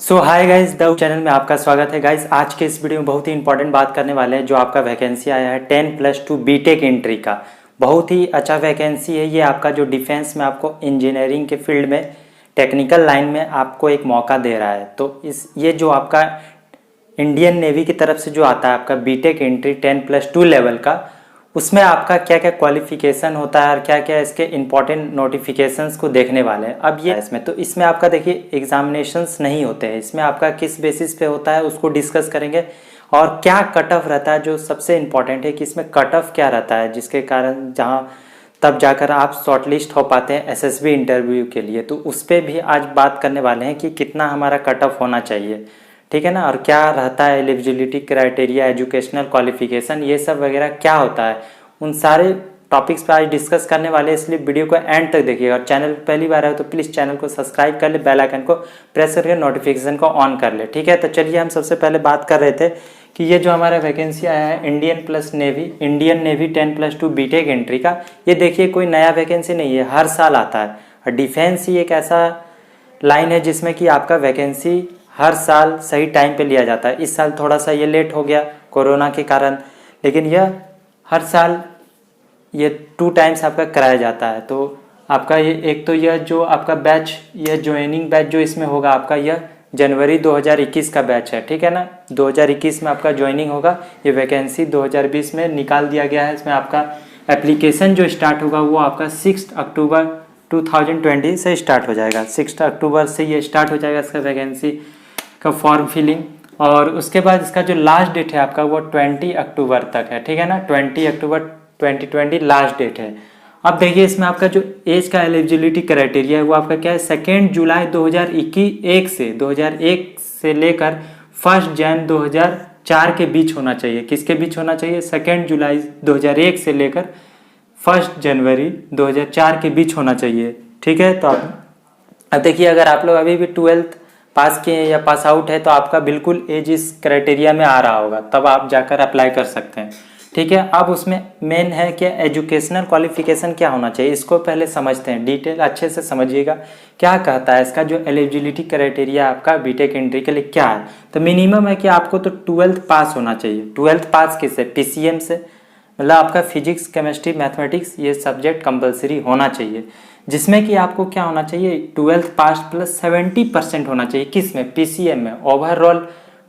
So hi guys, the channel में आपका स्वागत है। गाइस आज के इस वीडियो में बहुत ही इंपॉर्टेंट बात करने वाले हैं। जो आपका वैकेंसी आया है 10+2 बीटेक एंट्री का, बहुत ही अच्छा वैकेंसी है ये। आपका जो डिफेंस में आपको इंजीनियरिंग के फील्ड में टेक्निकल लाइन में आपको एक मौका दे रहा है। तो ये जो आपका इंडियन नेवी की तरफ से जो आता है आपका बीटेक एंट्री 10+2 लेवल का, उसमें आपका क्या क्या क्वालिफिकेशन होता है और क्या क्या इसके इंपॉर्टेंट नोटिफिकेशंस को देखने वाले हैं। अब ये इसमें तो इसमें आपका देखिए एग्जामिनेशंस नहीं होते हैं, इसमें आपका किस बेसिस पे होता है उसको डिस्कस करेंगे। और क्या कट ऑफ रहता है, जो सबसे इम्पॉर्टेंट है कि इसमें कट ऑफ क्या रहता है, जिसके कारण जहाँ तब जाकर आप शॉर्टलिस्ट हो पाते हैं एसएसबी इंटरव्यू के लिए। तो उस पर भी आज बात करने वाले हैं कि कितना हमारा कट ऑफ होना चाहिए, ठीक है ना। और क्या रहता है एलिजिबिलिटी क्राइटेरिया, एजुकेशनल क्वालिफिकेशन, ये सब वगैरह क्या होता है, उन सारे टॉपिक्स पे आज डिस्कस करने वाले हैं। इसलिए वीडियो को एंड तक देखिएगा। और चैनल पर पहली बार आए तो प्लीज़ चैनल को सब्सक्राइब कर ले, बेल आइकन को प्रेस करके नोटिफिकेशन को ऑन कर ले, ठीक है। तो चलिए हम सबसे पहले बात कर रहे थे कि ये जो हमारा वैकेंसी आया है इंडियन नेवी 10+2 बीटेक एंट्री का, ये देखिए कोई नया वैकेंसी नहीं है, हर साल आता है। और डिफेंस ही एक ऐसा लाइन है जिसमें कि आपका वैकेंसी हर साल सही टाइम पे लिया जाता है। इस साल थोड़ा सा ये लेट हो गया कोरोना के कारण, लेकिन यह हर साल ये 2 टाइम्स आपका कराया जाता है। तो आपका ये एक तो यह जो आपका बैच, यह ज्वाइनिंग बैच जो इसमें होगा आपका, यह जनवरी 2021 का बैच है, ठीक है ना। 2021 में आपका ज्वाइनिंग होगा। ये वैकेंसी 2020 में निकाल दिया गया है। इसमें आपका एप्लीकेशन जो स्टार्ट होगा वो आपका 6 अक्टूबर 2020 से स्टार्ट हो जाएगा। 6 अक्टूबर से ये स्टार्ट हो जाएगा इसका वैकेंसी का फॉर्म फिलिंग। और उसके बाद इसका जो लास्ट डेट है आपका वो 20 अक्टूबर तक है, ठीक है ना। 20 अक्टूबर 2020 लास्ट डेट है। अब देखिए इसमें आपका जो एज का एलिजिबिलिटी क्राइटेरिया है वो आपका क्या है, 2 जुलाई 2001 से लेकर 1 जनवरी 2004 के बीच होना चाहिए। किसके बीच होना चाहिए? 2 जुलाई 2001 से लेकर 1 जनवरी 2004 के बीच होना चाहिए, ठीक है। तो अब देखिए अगर आप लोग अभी भी 12th पास किए या पास आउट है तो आपका बिल्कुल एज इस क्राइटेरिया में आ रहा होगा, तब आप जाकर अप्लाई कर सकते हैं, ठीक है। अब उसमें मेन है कि एजुकेशनल क्वालिफिकेशन क्या होना चाहिए, इसको पहले समझते हैं। डिटेल अच्छे से समझिएगा क्या कहता है इसका जो एलिजिबिलिटी क्राइटेरिया आपका बीटेक एंट्री के लिए क्या है। तो मिनिमम है कि आपको तो 12th पास होना चाहिए। 12th पास किससे? पीसीएम से, मतलब आपका फिजिक्स केमिस्ट्री मैथमेटिक्स ये सब्जेक्ट कंपलसरी होना चाहिए, जिसमें कि आपको क्या होना चाहिए, 12th पास प्लस 70% होना चाहिए। किस में? पीसीएम में। ओवरऑल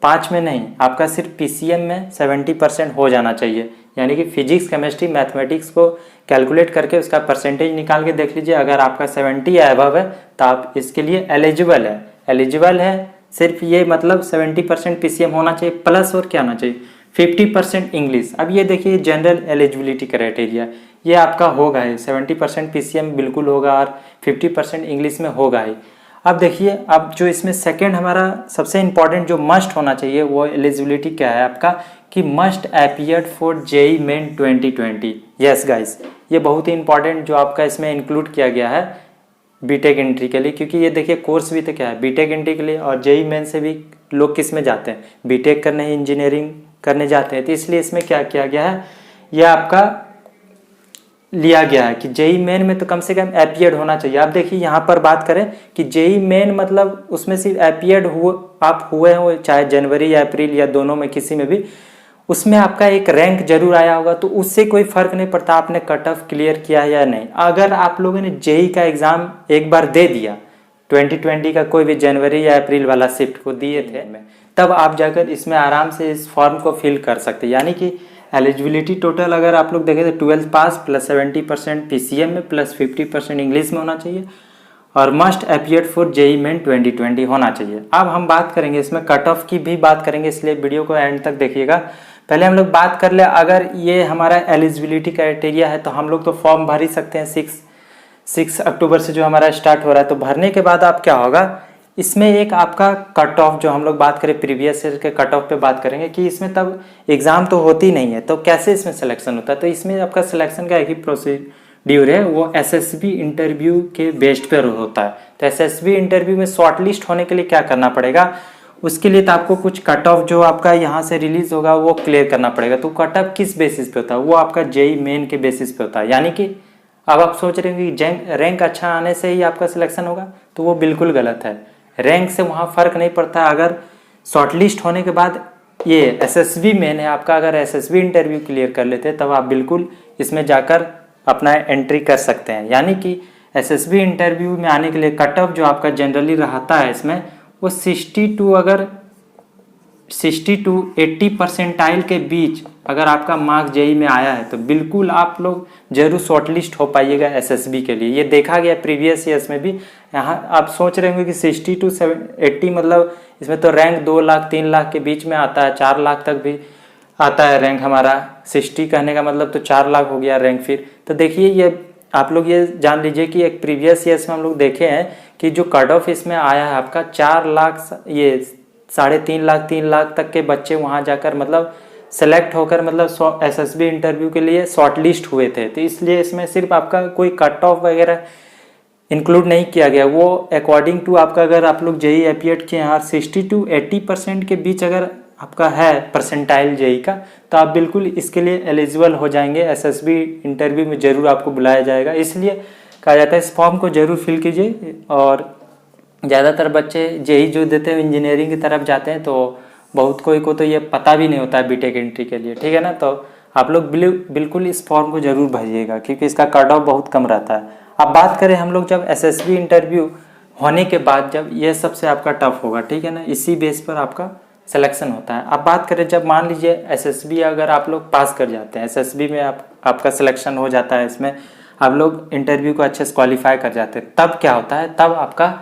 5 में नहीं, आपका सिर्फ पीसीएम में 70% हो जाना चाहिए। यानी कि फिजिक्स केमिस्ट्री मैथमेटिक्स को कैलकुलेट करके उसका परसेंटेज निकाल के देख लीजिए। अगर आपका 70 या अबव है तो आप इसके लिए एलिजिबल है। सिर्फ ये मतलब 70% पीसीएम होना चाहिए, प्लस और क्या होना चाहिए, 50% इंग्लिश। अब ये देखिए जनरल एलिजिबिलिटी क्राइटेरिया, ये आपका होगा ही, 70% पीसीएम बिल्कुल होगा और 50% इंग्लिश में होगा ही। अब देखिए अब जो इसमें सेकंड हमारा सबसे इम्पॉर्टेंट जो मस्ट होना चाहिए वो एलिजिबिलिटी क्या है आपका, कि must appeared for JEE Main 2020। Yes guys, ये बहुत ही इंपॉर्टेंट जो आपका इसमें इंक्लूड किया गया है बीटेक एंट्री के लिए, क्योंकि ये देखिए कोर्स भी तो क्या है बीटेक एंट्री के लिए। और जेई मेन से भी लोग किस में जाते हैं, बीटेक करने, इंजीनियरिंग करने जाते हैं। तो इसलिए इसमें क्या किया गया है, यह आपका लिया गया है कि जेई मेन में तो कम से कम अपीयर्ड होना चाहिए। आप देखिए यहाँ पर बात करें कि जेई मेन मतलब उसमें सिर्फ अपीयर्ड आप हुए हो, चाहे जनवरी या अप्रैल या दोनों में किसी में भी, उसमें आपका एक रैंक जरूर आया होगा। तो उससे कोई फर्क नहीं पड़ता आपने कट ऑफ क्लियर किया या नहीं। अगर आप लोगों ने जेई का एग्जाम एक बार दे दिया 2020 का, कोई भी जनवरी या अप्रैल वाला शिफ्ट को दिए थे, तब आप जाकर इसमें आराम से इस फॉर्म को फिल कर सकते हैं। यानी कि एलिजिबिलिटी टोटल अगर आप लोग देखें तो 12th पास प्लस 70% पीसीएम में प्लस 50% इंग्लिश में होना चाहिए और must appeared for JEE Main 2020 होना चाहिए। अब हम बात करेंगे इसमें कट ऑफ की भी बात करेंगे, इसलिए वीडियो को एंड तक देखिएगा। पहले हम लोग बात कर ले, अगर ये हमारा एलिजिबिलिटी क्राइटेरिया है तो हम लोग तो फॉर्म भर ही सकते हैं। 6 अक्टूबर से जो हमारा स्टार्ट हो रहा है, तो भरने के बाद आप क्या होगा, इसमें एक आपका कट ऑफ जो हम लोग बात करें प्रीवियस ईयर के कट ऑफ पे बात करेंगे कि इसमें तब एग्जाम तो होती नहीं है, तो कैसे इसमें सिलेक्शन होता है। तो इसमें आपका सिलेक्शन का एक ही प्रोसीड्यूर है, वो एसएसबी इंटरव्यू के बेस्ड पर होता है। तो एसएसबी इंटरव्यू में शॉर्टलिस्ट होने के लिए क्या करना पड़ेगा, उसके लिए तो आपको कुछ कट ऑफ जो आपका यहाँ से रिलीज होगा वो क्लियर करना पड़ेगा। तो कट ऑफ किस बेसिस पे होता है, वो आपका जेई मेन के बेसिस पे होता है। यानी कि अब आप सोच रहे हैं कि रैंक अच्छा आने से ही आपका सिलेक्शन होगा, तो वो बिल्कुल गलत है। रैंक से वहाँ फ़र्क नहीं पड़ता। अगर शॉर्टलिस्ट होने के बाद ये एसएसबी मेन है आपका, अगर एसएसबी इंटरव्यू क्लियर कर लेते हैं तब आप बिल्कुल इसमें जाकर अपना एंट्री कर सकते हैं। यानी कि एसएसबी इंटरव्यू में आने के लिए कट ऑफ जो आपका जनरली रहता है इसमें वो 60 टू 80 परसेंटाइल के बीच अगर आपका मार्क्स जेई में आया है तो बिल्कुल आप लोग जरूर शॉर्टलिस्ट हो पाइएगा एसएसबी के लिए। ये देखा गया प्रीवियस ईयर्स में भी। यहाँ आप सोच रहे होंगे कि 60 टू 80 मतलब इसमें तो रैंक 2 लाख 3 लाख के बीच में आता है, 4 लाख तक भी आता है रैंक हमारा। 60 कहने का मतलब तो 4 लाख हो गया रैंक। फिर तो देखिए ये आप लोग ये जान लीजिए कि एक प्रीवियस ईयर्स में हम लोग देखे हैं कि जो कट ऑफ इसमें आया है आपका 4 लाख ये 3.5 लाख 3 लाख तक के बच्चे वहाँ जाकर मतलब सेलेक्ट होकर मतलब एसएसबी इंटरव्यू के लिए शॉर्टलिस्ट हुए थे। तो इसलिए इसमें सिर्फ आपका कोई कट ऑफ वगैरह इंक्लूड नहीं किया गया, वो अकॉर्डिंग टू आपका अगर आप लोग जेई एपीएट के यहाँ 60 टू 80% के बीच अगर आपका है परसेंटाइल जेई का तो आप बिल्कुल इसके लिए एलिजिबल हो जाएंगे। एसएसबी इंटरव्यू में ज़रूर आपको बुलाया जाएगा, इसलिए कहा जाता है इस फॉर्म को ज़रूर फिल कीजिए। और ज़्यादातर बच्चे जेई जो देते हैं इंजीनियरिंग की तरफ जाते हैं तो बहुत कोई को तो ये पता भी नहीं होता है बीटेक एंट्री के लिए, ठीक है ना। तो आप लोग बिल्कुल इस फॉर्म को ज़रूर भरिएगा क्योंकि इसका कट ऑफ बहुत कम रहता है। अब बात करें हम लोग जब एसएसबी इंटरव्यू होने के बाद जब ये सबसे आपका टफ होगा, ठीक है ना, इसी बेस पर आपका सिलेक्शन होता है। अब बात करें जब मान लीजिए एसएसबी अगर आप लोग पास कर जाते हैं, एसएसबी में आपका सिलेक्शन हो जाता है, इसमें आप लोग इंटरव्यू को अच्छे से क्वालिफाई कर जाते हैं, तब क्या होता है, तब आपका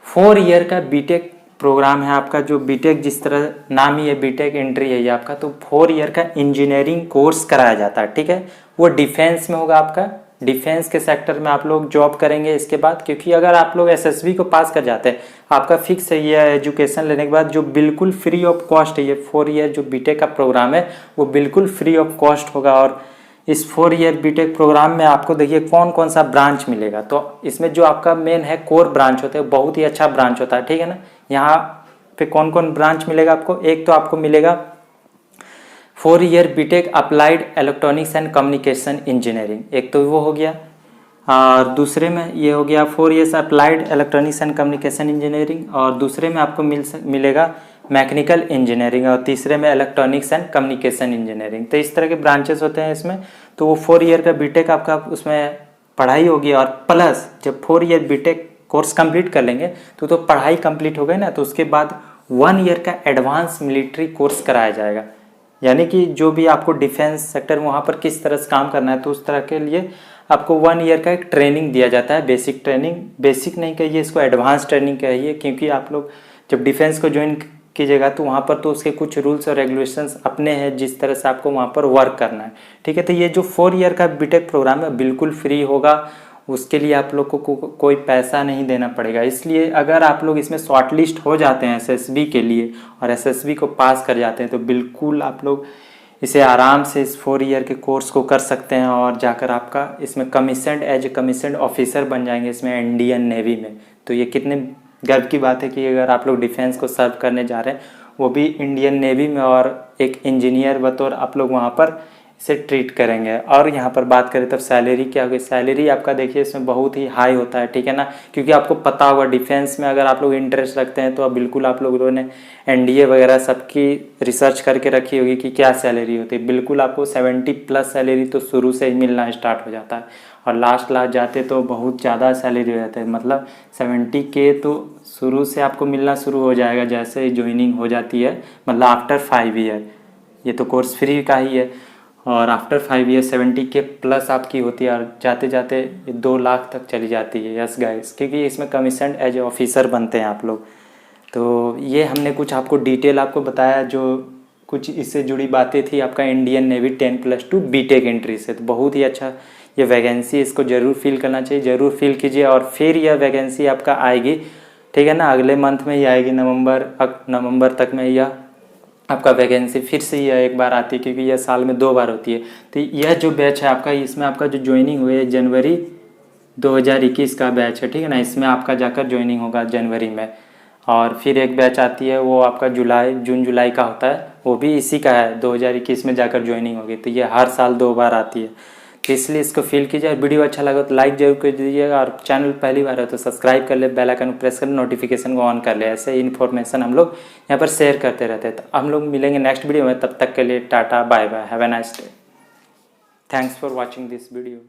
4 ईयर का बीटेक प्रोग्राम है आपका। जो बीटेक जिस तरह नाम ही है बीटेक एंट्री है ये आपका, तो 4 ईयर का इंजीनियरिंग कोर्स कराया जाता है, ठीक है। वो डिफेंस में होगा आपका, डिफेंस के सेक्टर में आप लोग जॉब करेंगे इसके बाद। क्योंकि अगर आप लोग एसएसबी को पास कर जाते हैं आपका फिक्स है ये एजुकेशन लेने के बाद जो बिल्कुल फ्री ऑफ कॉस्ट है, ये 4 ईयर जो बीटेक का प्रोग्राम है वो बिल्कुल फ्री ऑफ कॉस्ट होगा। और इस 4 ईयर बीटेक प्रोग्राम में आपको देखिए कौन कौन सा ब्रांच मिलेगा। तो इसमें जो आपका मेन है कोर ब्रांच होते हैं, बहुत ही अच्छा ब्रांच होता है, ठीक है ना। यहाँ पे कौन कौन ब्रांच मिलेगा आपको, एक तो आपको मिलेगा 4 year BTech applied electronics and communication engineering, एक तो वो हो गया। और दूसरे में ये हो गया 4 years applied electronics and communication engineering, और दूसरे में आपको मिलेगा मैकेनिकल इंजीनियरिंग, और तीसरे में इलेक्ट्रॉनिक्स एंड कम्युनिकेशन इंजीनियरिंग। तो इस तरह के ब्रांचेस होते हैं इसमें। तो वो 4 ईयर का बीटेक आपका उसमें पढ़ाई होगी, और प्लस जब 4 ईयर बीटेक कोर्स कंप्लीट कर लेंगे तो पढ़ाई कंप्लीट हो गई ना, तो उसके बाद 1 ईयर का एडवांस मिलिट्री कोर्स कराया जाएगा। यानी कि जो भी आपको डिफेंस सेक्टर में वहाँ पर किस तरह से काम करना है, तो उस तरह के लिए आपको 1 ईयर का एक ट्रेनिंग दिया जाता है। बेसिक ट्रेनिंग, बेसिक नहीं कहिए इसको, एडवांस ट्रेनिंग कहिए, क्योंकि आप लोग जब डिफेंस को ज्वाइन कीजिएगा तो वहाँ पर तो उसके कुछ रूल्स और रेगुलेशंस अपने हैं जिस तरह से आपको वहाँ पर वर्क करना है, ठीक है। तो ये जो 4 ईयर का बीटेक प्रोग्राम है बिल्कुल फ्री होगा, उसके लिए आप लोग को कोई पैसा नहीं देना पड़ेगा। इसलिए अगर आप लोग इसमें शॉर्टलिस्ट हो जाते हैं एसएसबी के लिए और एसएसबी को पास कर जाते हैं तो बिल्कुल आप लोग इसे आराम से इस 4 ईयर के कोर्स को कर सकते हैं और जाकर आपका इसमें commissioned as a commissioned officer बन जाएंगे इसमें इंडियन नेवी में। तो ये कितने गर्व की बात है कि अगर आप लोग डिफेंस को सर्व करने जा रहे हैं वो भी इंडियन नेवी में, और एक इंजीनियर बतौर आप लोग वहाँ पर इसे ट्रीट करेंगे। और यहाँ पर बात करें तब सैलरी क्या होगी, सैलरी आपका देखिए इसमें बहुत ही हाई होता है, ठीक है ना। क्योंकि आपको पता होगा डिफेंस में अगर आप लोग इंटरेस्ट रखते हैं तो बिल्कुल आप लोगों ने एनडीए वगैरह सबकी रिसर्च करके रखी होगी कि क्या सैलरी होती है। बिल्कुल आपको 70+ सैलरी तो शुरू से ही मिलना स्टार्ट हो जाता है, और लास्ट जाते तो बहुत ज़्यादा सैलरी हो जाता है, मतलब 70K तो शुरू से आपको मिलना शुरू हो जाएगा जैसे ही ज्वाइनिंग हो जाती है, मतलब आफ्टर 5 ईयर। ये तो कोर्स फ्री का ही है, और आफ्टर 5 ईयर 70K+ आपकी होती है, और जाते जाते 2 लाख तक चली जाती है। यस गाइस, क्योंकि इसमें कमीशन एज ए ऑफिसर बनते हैं आप लोग। तो ये हमने कुछ आपको डिटेल आपको बताया, जो कुछ इससे जुड़ी बातें थी आपका इंडियन नेवी 10+2 बीटेक एंट्री से। तो बहुत ही अच्छा ये वैकेंसी, इसको ज़रूर फिल करना चाहिए, ज़रूर फिल कीजिए। और फिर यह वैकेंसी आपका आएगी, ठीक है ना, अगले मंथ में ही आएगी, नवंबर तक में यह आपका वैकेंसी फिर से यह एक बार आती है, क्योंकि यह साल में 2 बार होती है। तो यह जो बैच है आपका, इसमें आपका जो ज्वाइनिंग हुई है जनवरी 2021 का बैच है, ठीक है ना, इसमें आपका जाकर ज्वाइनिंग होगा जनवरी में। और फिर एक बैच आती है वो आपका जून जुलाई का होता है, वो भी इसी का है, 2021 में जाकर ज्वाइनिंग होगी। तो ये हर साल 2 बार आती है। तो इसलिए इसको फील कीजिए। और वीडियो अच्छा लगा तो लाइक जरूर कर दीजिएगा, और चैनल पहली बार है तो सब्सक्राइब कर ले, बेल आइकन को प्रेस कर ले, नोटिफिकेशन को ऑन कर ले। ऐसे इन्फॉर्मेशन हम लोग यहाँ पर शेयर करते रहते हैं। तो हम लोग मिलेंगे नेक्स्ट वीडियो में, तब तक के लिए tata bye bye, have a nice day, thanks for watching this video.